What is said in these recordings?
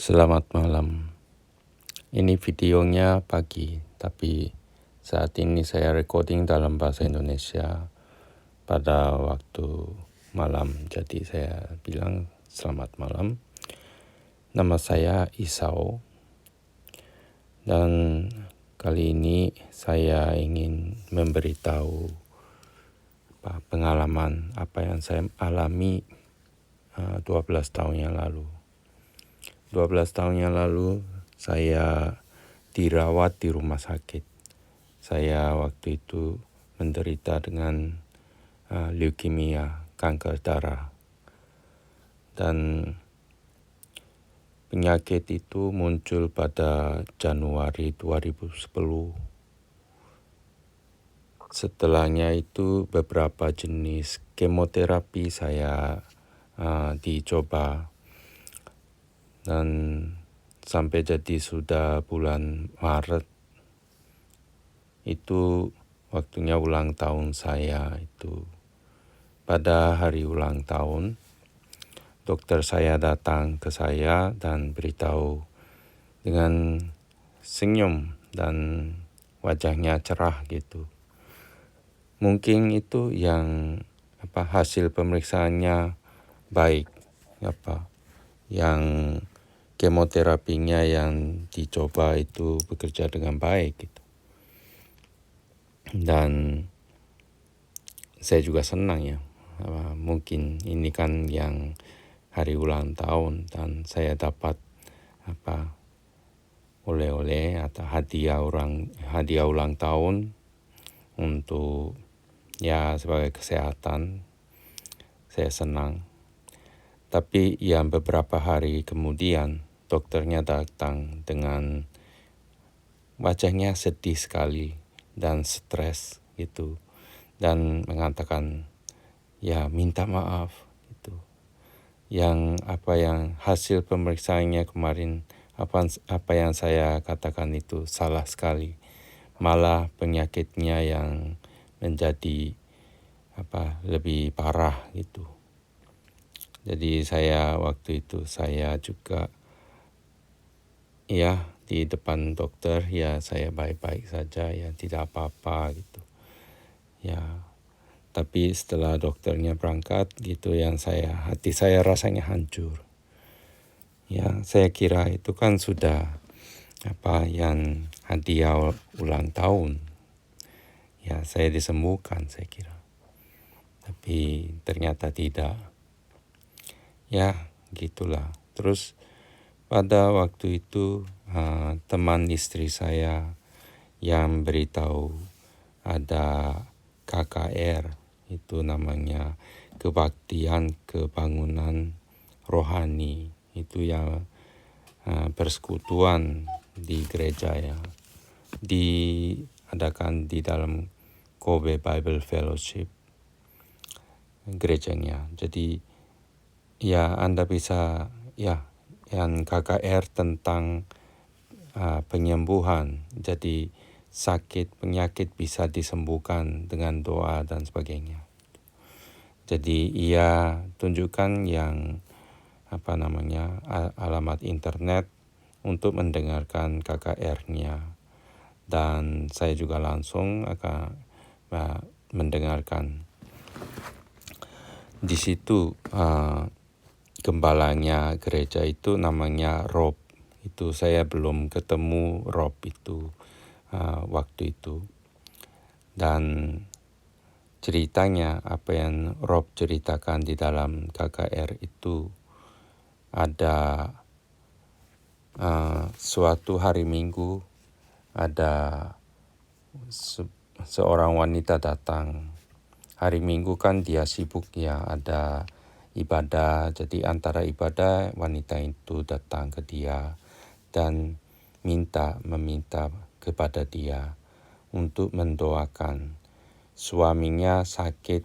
Selamat malam. Ini videonya pagi, tapi saat ini saya recording dalam bahasa Indonesia pada waktu malam. Jadi saya bilang selamat malam. Nama saya Isau. Dan kali ini saya ingin memberitahu pengalaman apa yang saya alami 12 tahun yang lalu. 12 tahun yang lalu saya dirawat di rumah sakit. Saya waktu itu menderita dengan leukemia, kanker darah. Dan penyakit itu muncul pada Januari 2010. Setelahnya itu beberapa jenis kemoterapi saya dicoba. Dan sampai jadi sudah bulan Maret itu waktunya ulang tahun saya itu. Pada hari ulang tahun, dokter saya datang ke saya dan beritahu dengan senyum dan wajahnya cerah gitu. Mungkin itu yang hasil pemeriksaannya baik, yang kemoterapinya yang dicoba itu bekerja dengan baik gitu. Dan saya juga senang ya, mungkin ini kan yang hari ulang tahun dan saya dapat oleh-oleh atau hadiah ulang tahun untuk sebagai kesehatan. Saya senang. Tapi beberapa hari kemudian dokternya datang dengan wajahnya sedih sekali dan stres gitu, dan mengatakan minta maaf gitu. Yang hasil pemeriksaannya kemarin apa yang saya katakan itu salah sekali. Malah penyakitnya yang menjadi lebih parah gitu. Jadi saya waktu itu saya juga di depan dokter saya baik-baik saja, tidak apa-apa gitu. Tapi setelah dokternya berangkat gitu hati saya rasanya hancur. Saya kira itu kan sudah yang hadiah ulang tahun. Saya disembuhkan saya kira. Tapi ternyata tidak. Gitulah. Terus pada waktu itu teman istri saya yang beritahu ada KKR, itu namanya kebaktian kebangunan rohani, itu yang persekutuan di gereja diadakan di dalam Kobe Bible Fellowship gerejanya. Jadi Anda bisa yang KKR tentang penyembuhan. Jadi penyakit bisa disembuhkan dengan doa dan sebagainya. Jadi tunjukkan yang alamat internet untuk mendengarkan KKR-nya. Dan saya juga langsung akan mendengarkan. Di situ gembalanya gereja itu namanya Rob. Itu saya belum ketemu Rob itu waktu itu. Dan ceritanya apa yang Rob ceritakan di dalam KKR itu ada suatu hari Minggu ada seorang wanita datang. Hari Minggu kan dia sibuk ada ibadah. Jadi antara ibadah wanita itu datang ke dia dan meminta kepada dia untuk mendoakan. Suaminya sakit,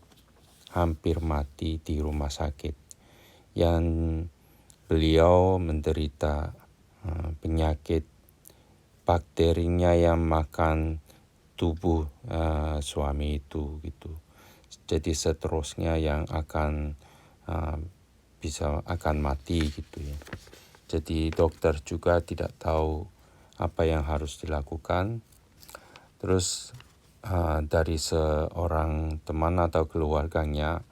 hampir mati di rumah sakit. Yang beliau menderita penyakit bakterinya yang makan tubuh suami itu gitu. Jadi seterusnya yang akan mati gitu ya. Jadi dokter juga tidak tahu apa yang harus dilakukan. Terus dari seorang teman atau keluarganya,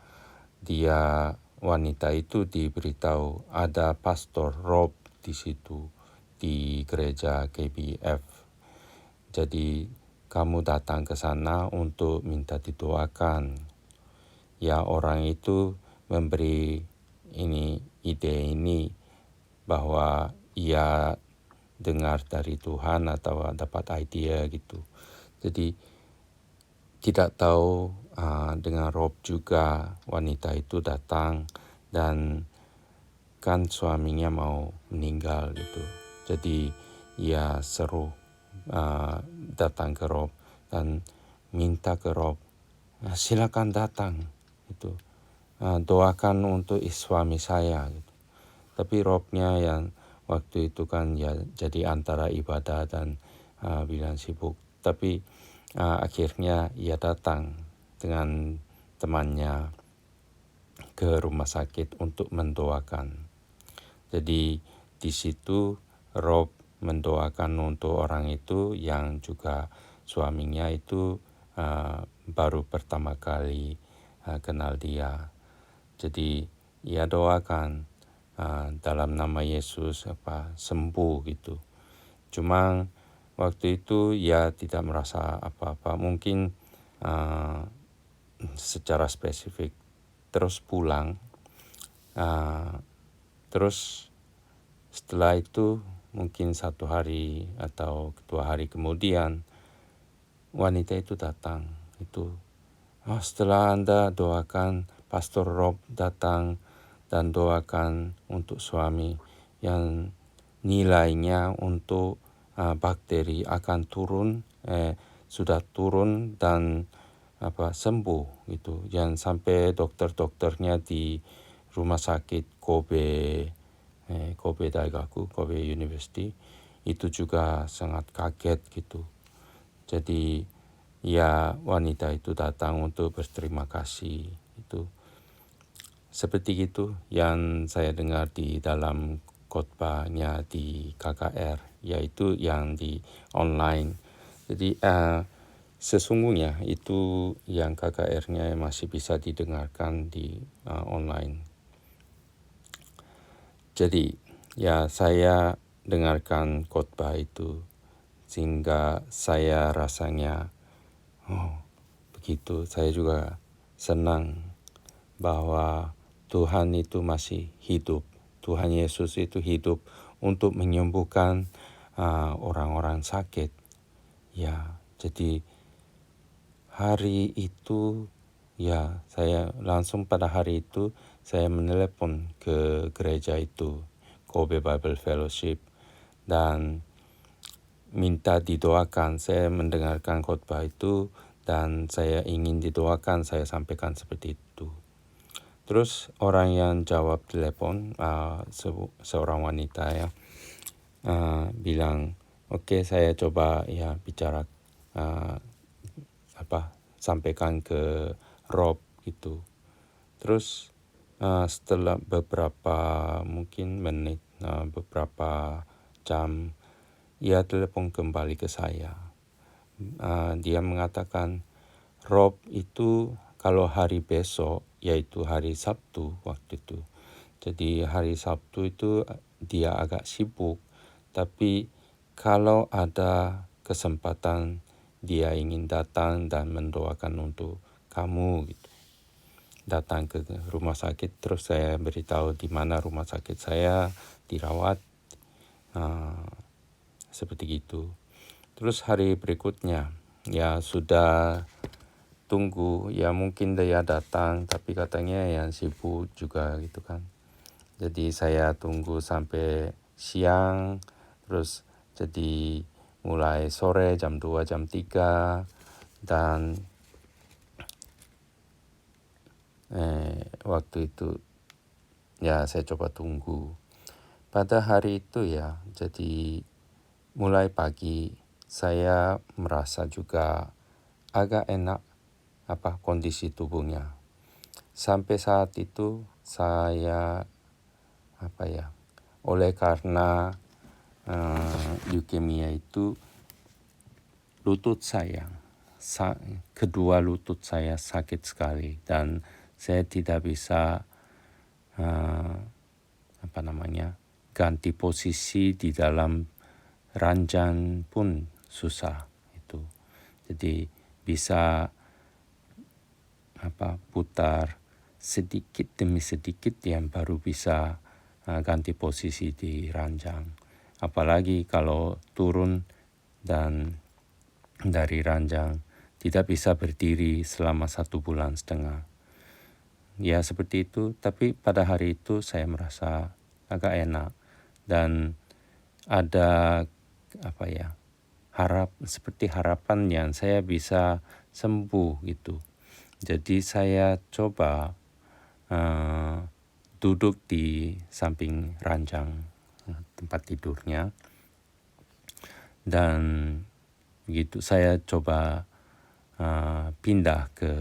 wanita itu diberitahu ada pastor Rob di situ di gereja KBF. Jadi kamu datang ke sana untuk minta didoakan. Ya, orang itu memberi ide ini bahwa ia dengar dari Tuhan atau dapat idea gitu. Jadi tidak tahu dengan Rob juga wanita itu datang dan kan suaminya mau meninggal gitu. Jadi ia seru datang ke Rob dan minta ke Rob, silakan datang gitu. Doakan untuk suami saya gitu. Tapi Robnya yang waktu itu kan ya jadi antara ibadah dan bilang sibuk. Tapi akhirnya ia datang dengan temannya ke rumah sakit untuk mendoakan. Jadi di situ Rob mendoakan untuk orang itu yang juga suaminya itu baru pertama kali kenal dia. Jadi ia doakan dalam nama Yesus sembuh gitu. Cuma waktu itu ia tidak merasa apa-apa, mungkin secara spesifik. Terus pulang, terus setelah itu mungkin 1 hari atau 2 hari kemudian wanita itu datang. Setelah Anda doakan, Pastor Rob datang dan doakan untuk suami yang nilainya untuk bakteri akan turun, sudah turun dan sembuh gitu. Jangan sampai dokter-dokternya di rumah sakit Kobe Daigaku, Kobe University itu juga sangat kaget gitu. Jadi ya wanita itu datang untuk berterima kasih itu. Seperti itu yang saya dengar di dalam khotbahnya di KKR, yaitu yang di online. Jadi sesungguhnya itu yang KKR-nya masih bisa didengarkan di online. Jadi ya saya dengarkan khotbah itu sehingga saya rasanya begitu. Saya juga senang bahwa Tuhan itu masih hidup. Tuhan Yesus itu hidup untuk menyembuhkan orang-orang sakit. Ya, jadi hari itu ya saya langsung pada hari itu saya menelepon ke gereja itu, Kobe Bible Fellowship, dan minta didoakan. Saya mendengarkan khotbah itu dan saya ingin didoakan, saya sampaikan seperti itu. Terus orang yang jawab telepon, seorang wanita ya, bilang, oke, saya coba ya bicara sampaikan ke Rob gitu. Terus setelah beberapa mungkin menit, beberapa jam, ia telepon kembali ke saya. Dia mengatakan Rob itu kalau hari besok, yaitu hari Sabtu waktu itu. Jadi hari Sabtu itu dia agak sibuk, tapi kalau ada kesempatan dia ingin datang dan mendoakan untuk kamu gitu. Datang ke rumah sakit, terus saya beritahu di mana rumah sakit saya dirawat, seperti itu. Terus hari berikutnya ya sudah tunggu, ya mungkin dia datang tapi katanya yang sibuk juga gitu kan. Jadi saya tunggu sampai siang, terus jadi mulai sore jam 2, jam 3, dan waktu itu ya saya coba tunggu. Pada hari itu ya, jadi mulai pagi saya merasa juga agak enak kondisi tubuhnya. Sampai saat itu saya oleh karena leukemia itu lutut saya, kedua lutut saya sakit sekali dan saya tidak bisa ganti posisi di dalam ranjang pun susah itu. Jadi bisa putar sedikit demi sedikit yang baru bisa ganti posisi di ranjang. Apalagi kalau turun dan dari ranjang tidak bisa berdiri selama 1,5 bulan. Ya seperti itu, tapi pada hari itu saya merasa agak enak dan ada seperti harapan yang saya bisa sembuh gitu. Jadi saya coba duduk di samping ranjang tempat tidurnya dan begitu saya coba pindah ke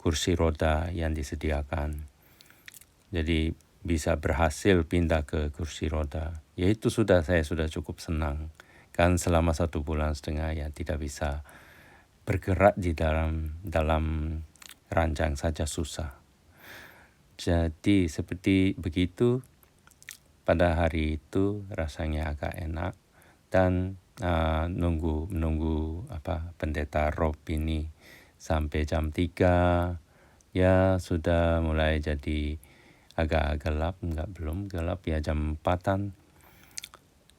kursi roda yang disediakan. Jadi bisa berhasil pindah ke kursi roda. Ya itu saya sudah cukup senang. Kan selama 1,5 bulan ya tidak bisa bergerak di dalam ranjang saja susah. Jadi seperti begitu pada hari itu rasanya agak enak dan menunggu pendeta Rob ini sampai jam 3 ya sudah mulai jadi agak gelap, belum gelap ya jam 4-an.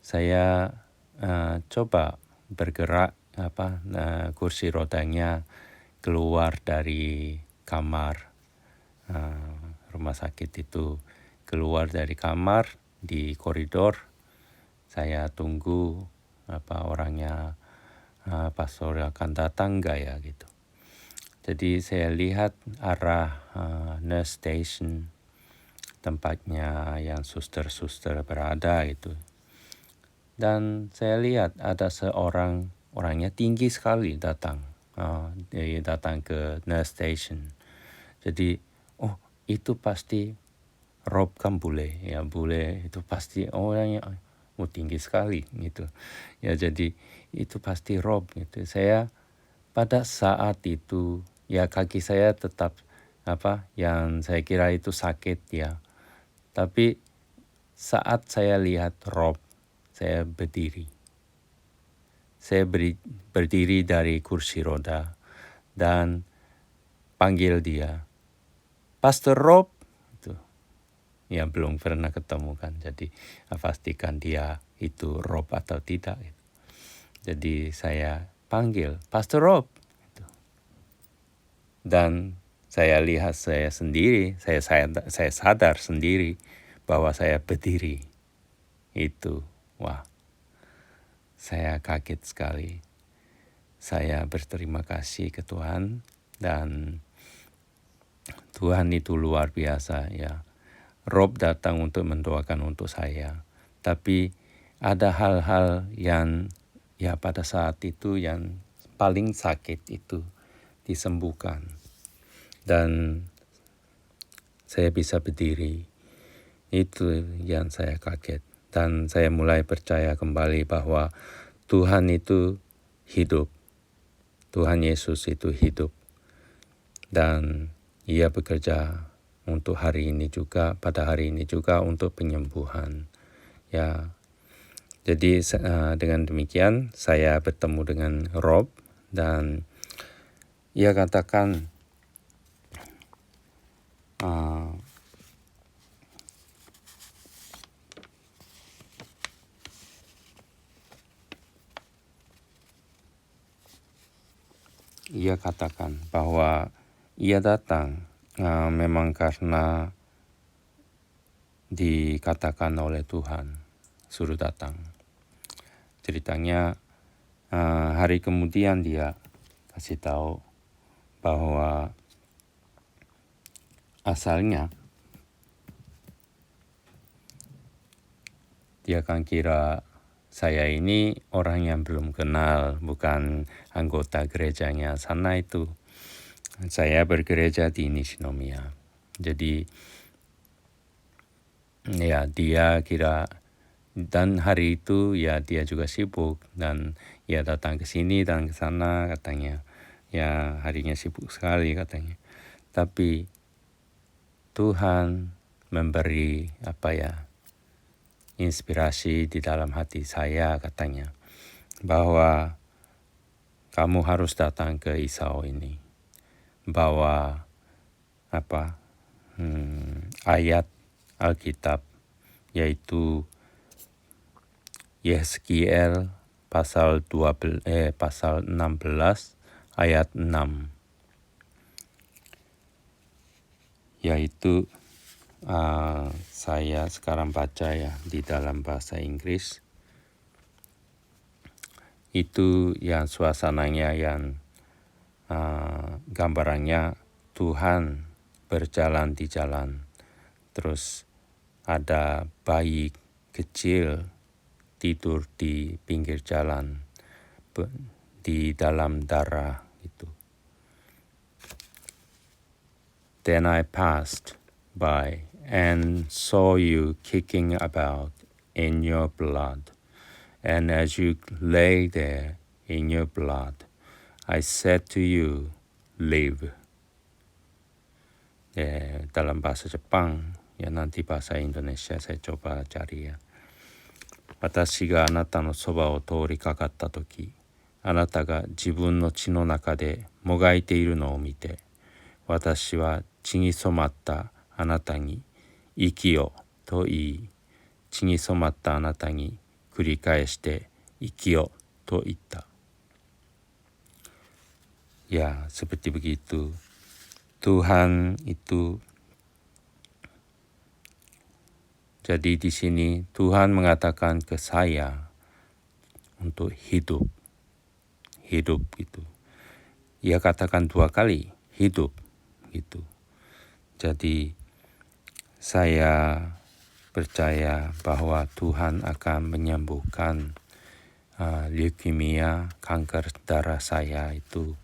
Saya coba bergerak kursi rodanya keluar dari kamar rumah sakit itu, keluar dari kamar di koridor. Saya tunggu orangnya pastor akan datang gak ya gitu. Jadi saya lihat arah nurse station, tempatnya yang suster-suster berada itu. Dan saya lihat ada seorang, orangnya tinggi sekali datang ke nurse station. Jadi itu pasti Rob kan bule itu pasti orangnya tinggi sekali gitu. Ya jadi itu pasti Rob gitu. Saya pada saat itu ya kaki saya tetap yang saya kira itu sakit ya. Tapi saat saya lihat Rob, saya berdiri. Saya berdiri dari kursi roda dan panggil dia, Pastor Rob. Itu ya belum pernah ketemu kan. Jadi pastikan dia itu Rob atau tidak. Jadi saya panggil Pastor Rob. Dan saya lihat saya sendiri, saya sadar sendiri bahwa saya berdiri. Itu, saya kaget sekali. Saya berterima kasih ke Tuhan dan Tuhan itu luar biasa ya. Rob datang untuk mendoakan untuk saya. Tapi ada hal-hal yang ya pada saat itu yang paling sakit itu disembuhkan. Dan saya bisa berdiri. Itu yang saya kaget. Dan saya mulai percaya kembali bahwa Tuhan itu hidup. Tuhan Yesus itu hidup. Dan Ia bekerja untuk hari ini juga, pada hari ini juga untuk penyembuhan. Ya, jadi dengan demikian saya bertemu dengan Rob dan ia katakan bahwa ia datang memang karena dikatakan oleh Tuhan suruh datang. Ceritanya hari kemudian dia kasih tahu bahwa asalnya dia kan kira saya ini orang yang belum kenal, bukan anggota gerejanya sana itu. Saya bergereja di Nishinomiya. Jadi Ya, dia kira, dan hari itu ya dia juga sibuk dan ya datang ke sini dan ke sana katanya. Ya, harinya sibuk sekali katanya. Tapi Tuhan memberi inspirasi di dalam hati saya katanya, bahwa kamu harus datang ke Isau ini, bawa ayat Alkitab, yaitu Yeskiel pasal 16 ayat 6, yaitu saya sekarang baca ya di dalam bahasa Inggris. Itu yang suasananya, yang gambarannya Tuhan berjalan di jalan, terus ada bayi kecil tidur di pinggir jalan di dalam darah itu. Then I passed by and saw you kicking about in your blood, and as you lay there in your blood, I said to you, live. Dalam bahasa Jepang, ya nanti bahasa Indonesia saya coba cari ya. 私があなたのそばを通りかかったとき、あなたが自分の血の中でもがいているのを見て、私は血に染まったあなたに生きよと言い、血に染まったあなたに繰り返して生きよと言った。Ya, seperti begitu. Tuhan itu, jadi di sini Tuhan mengatakan ke saya untuk hidup gitu. Ia katakan 2 kali hidup gitu. Jadi saya percaya bahwa Tuhan akan menyembuhkan leukemia, kanker darah saya itu.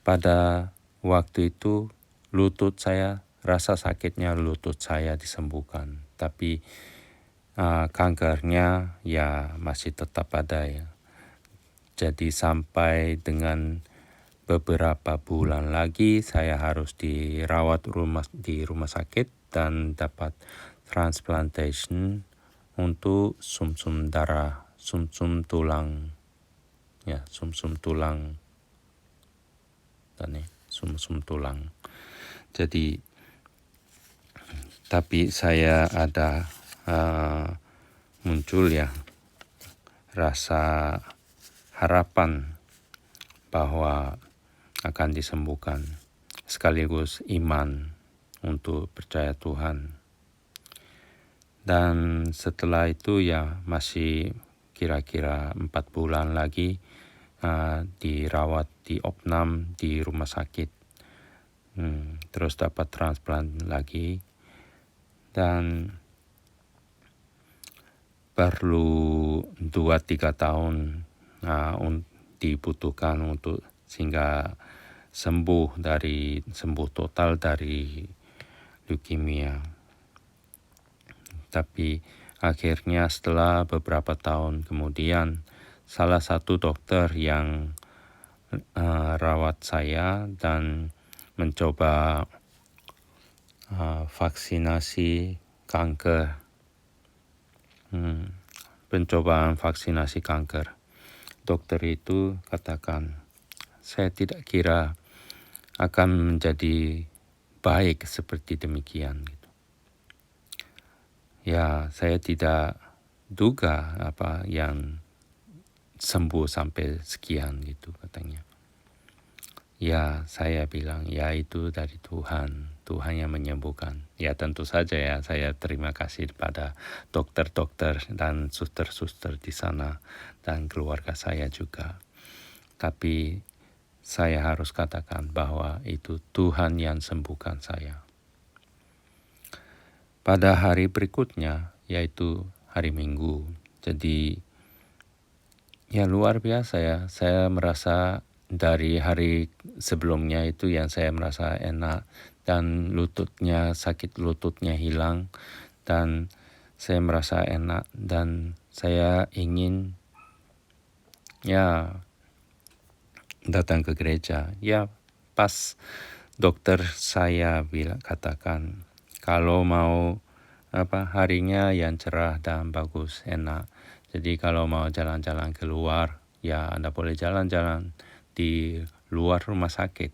Pada waktu itu lutut saya, rasa sakitnya lutut saya disembuhkan, tapi kankernya ya masih tetap ada ya. Jadi sampai dengan beberapa bulan lagi saya harus dirawat di rumah sakit dan dapat transplantation untuk sumsum darah, sumsum tulang, sumsum tulang. Jadi tapi saya ada muncul ya rasa harapan bahwa akan disembuhkan, sekaligus iman untuk percaya Tuhan. Dan setelah itu ya masih kira-kira 4 bulan lagi dirawat di opnam di rumah sakit, terus dapat transplant lagi, dan perlu 2-3 tahun dibutuhkan untuk sehingga sembuh total dari leukemia. Tapi akhirnya setelah beberapa tahun kemudian, salah satu dokter yang rawat saya dan mencoba vaksinasi kanker, pencobaan vaksinasi kanker, dokter itu katakan, saya tidak kira akan menjadi baik seperti demikian gitu. Ya, saya tidak duga yang sembuh sampai sekian gitu katanya. Ya, saya bilang ya itu dari Tuhan yang menyembuhkan. Ya tentu saja ya, saya terima kasih pada dokter-dokter dan suster-suster di sana dan keluarga saya juga. Tapi saya harus katakan bahwa itu Tuhan yang sembuhkan saya. Pada hari berikutnya, yaitu hari Minggu, jadi ya luar biasa ya, saya merasa dari hari sebelumnya itu yang saya merasa enak dan sakit lututnya hilang, dan saya merasa enak dan saya ingin datang ke gereja. Pas dokter saya katakan kalau mau harinya yang cerah dan bagus, enak. Jadi kalau mau jalan-jalan keluar, Anda boleh jalan-jalan di luar rumah sakit.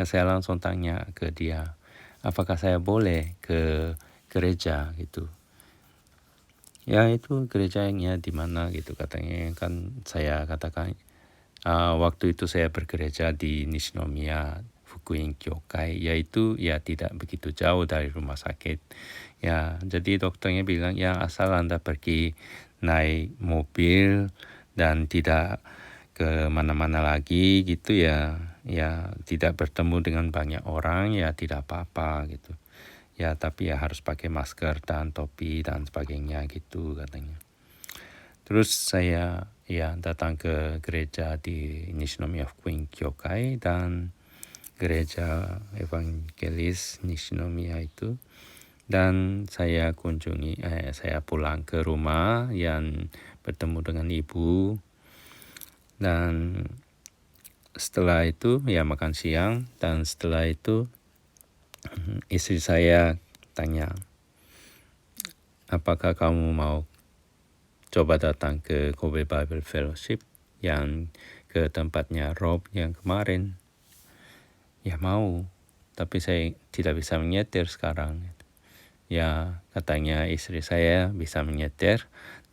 Saya langsung tanya ke dia, apakah saya boleh ke gereja gitu. Itu gerejanya di mana gitu katanya. Kan saya katakan waktu itu saya bergereja di Nishinomiya Fukuin Kyokai, yaitu tidak begitu jauh dari rumah sakit. Jadi dokternya bilang asal Anda pergi naik mobil dan tidak ke mana-mana lagi gitu tidak bertemu dengan banyak orang tidak apa-apa gitu. Tapi harus pakai masker dan topi dan sebagainya gitu katanya. Terus saya datang ke gereja di Nishinomiya Fukuin Kyokai dan gereja evangelis Nishinomiya itu, dan saya pulang ke rumah yang bertemu dengan ibu, dan setelah itu makan siang, dan setelah itu istri saya tanya, apakah kamu mau coba datang ke Kobe Bible Fellowship yang ke tempatnya Rob yang kemarin? Mau, tapi saya tidak bisa menyetir sekarang. Katanya istri saya bisa menyetir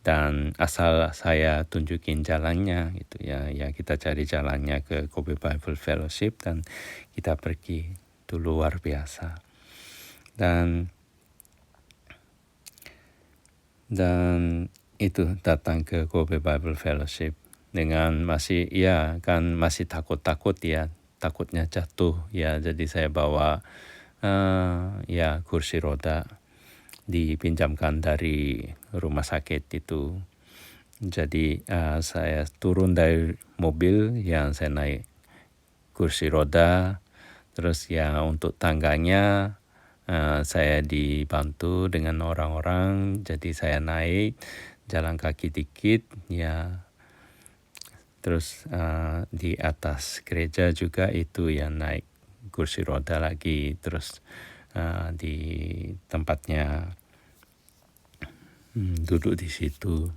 dan asal saya tunjukin jalannya gitu kita cari jalannya ke Kobe Bible Fellowship dan kita pergi. Itu luar biasa. Dan itu datang ke Kobe Bible Fellowship dengan masih takut-takut takutnya jatuh jadi saya bawa kursi roda dipinjamkan dari rumah sakit itu. Jadi saya turun dari mobil saya naik kursi roda, terus untuk tangganya saya dibantu dengan orang-orang, jadi saya naik jalan kaki dikit terus di atas gereja juga itu naik kursi roda lagi, terus di tempatnya duduk di situ.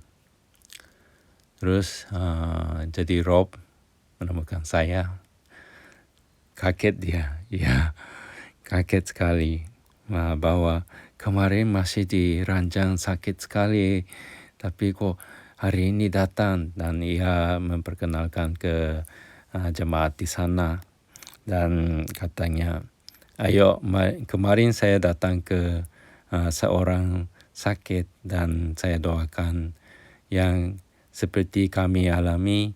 Terus jadi Rob menemukan saya, kaget dia, kaget sekali bahwa kemarin masih diranjang sakit sekali, tapi kok hari ini datang, dan ia memperkenalkan ke jemaat di sana dan katanya, ayo kemarin saya datang ke seorang sakit dan saya doakan yang seperti kami alami,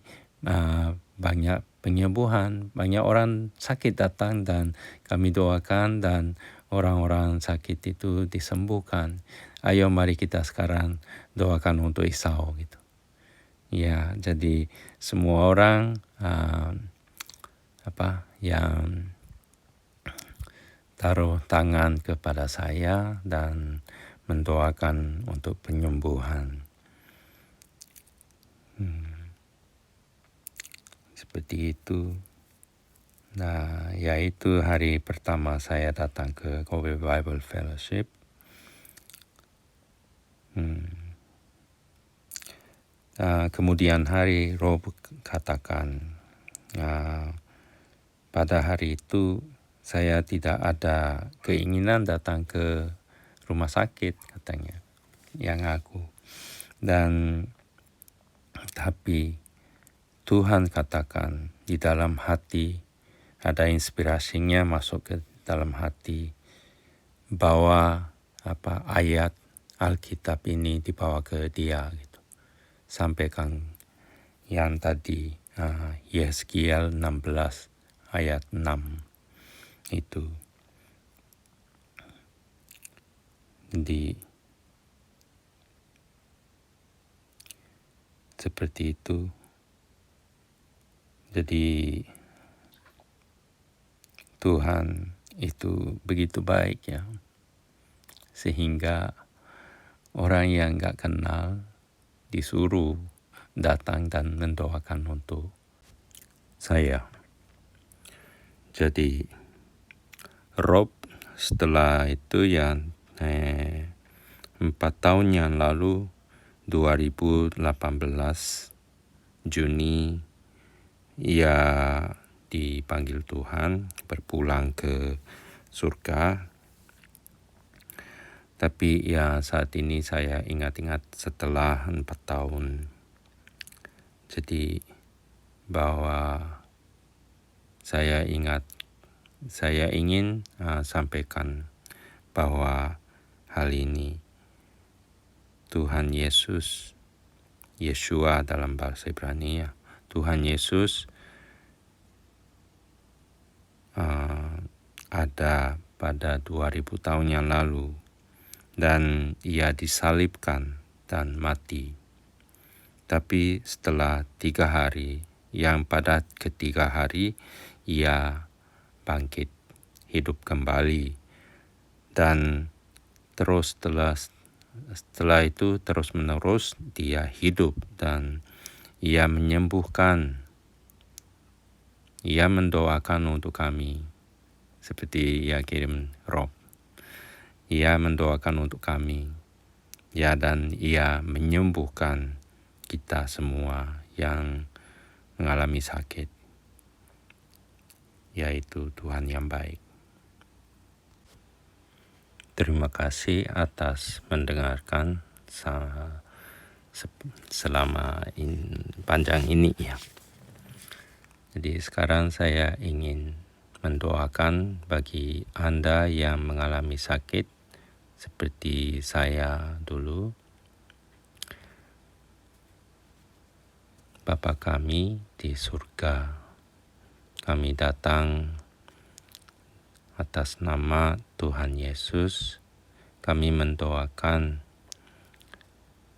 banyak penyembuhan, banyak orang sakit datang dan kami doakan dan orang-orang sakit itu disembuhkan. Ayo mari kita sekarang doakan untuk Esau gitu. Jadi semua orang yang taruh tangan kepada saya dan mendoakan untuk penyembuhan. Seperti itu. Nah, itu hari pertama saya datang ke Kobe Bible Fellowship. Kemudian hari Rob katakan, pada hari itu saya tidak ada keinginan datang ke rumah sakit katanya, yang aku. Dan tapi Tuhan katakan di dalam hati, ada inspirasinya masuk ke dalam hati bahwa ayat Alkitab ini dibawa ke dia gitu. Sampaikan yang tadi Yeskiel 16 ayat 6 itu. Seperti itu. Jadi Tuhan itu begitu baik sehingga orang yang gak kenal disuruh datang dan mendoakan untuk saya. Jadi Rob setelah itu 4 tahun yang lalu 2018 Juni ia dipanggil Tuhan berpulang ke surga. Tapi ya saat ini saya ingat-ingat setelah 4 tahun. Jadi bahwa saya ingin sampaikan bahwa hal ini Tuhan Yesus, Yeshua dalam bahasa Ibrani ya, Tuhan Yesus ada pada 2000 tahun yang lalu dan ia disalibkan dan mati. Tapi setelah 3 hari, yang pada ketiga hari ia bangkit hidup kembali. Dan terus setelah itu terus menerus dia hidup dan ia menyembuhkan. Ia mendoakan untuk kami seperti ia kirim Rob. Ia mendoakan untuk kami. Ya, dan ia menyembuhkan kita semua yang mengalami sakit. Yaitu Tuhan yang baik. Terima kasih atas mendengarkan selama panjang ini ya. Jadi sekarang saya ingin mendoakan bagi Anda yang mengalami sakit seperti saya dulu. Bapa kami di surga, kami datang atas nama Tuhan Yesus. Kami mendoakan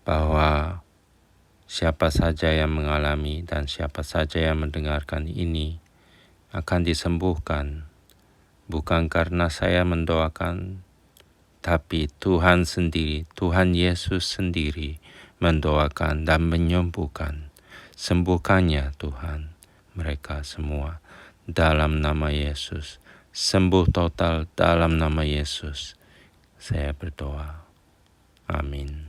bahwa siapa saja yang mengalami dan siapa saja yang mendengarkan ini akan disembuhkan. Bukan karena saya mendoakan, tapi Tuhan sendiri, Tuhan Yesus sendiri mendoakan dan menyembuhkan. Sembuhkannya Tuhan mereka semua dalam nama Yesus. Sembuh total dalam nama Yesus. Saya berdoa. Amin.